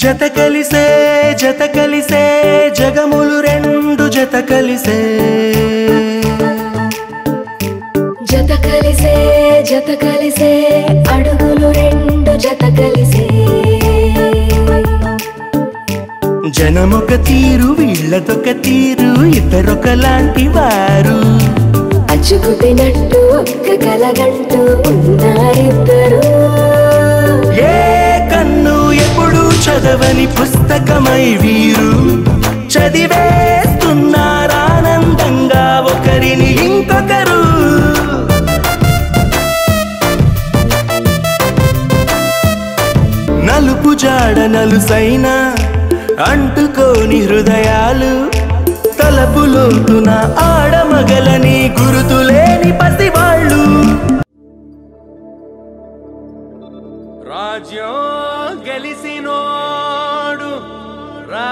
జత కలిసే జగములు రెండు జత కలిసే అడుగులు రెండు జత కలిసే జనమొక తీరు వీళ్ళదొక తీరు ఇద్దరొకలాంటి వారు అచ్చుకుతినట్టు ఒక్క కలగంటూ ఉన్నారిద్దరు ఏ కన్ను ఎప్పుడు చదవని పుస్తకమై వీరు చదివేస్తున్నారానందంగా ఒకరిని ఇంకొకరు నలుపు జాడ నలుసైన అంటుకోని హృదయాలు తలపులోతున ఆడమగలని గురుతులేని పసివాళ్ళు రాజ్యం గెలిసినోడు రా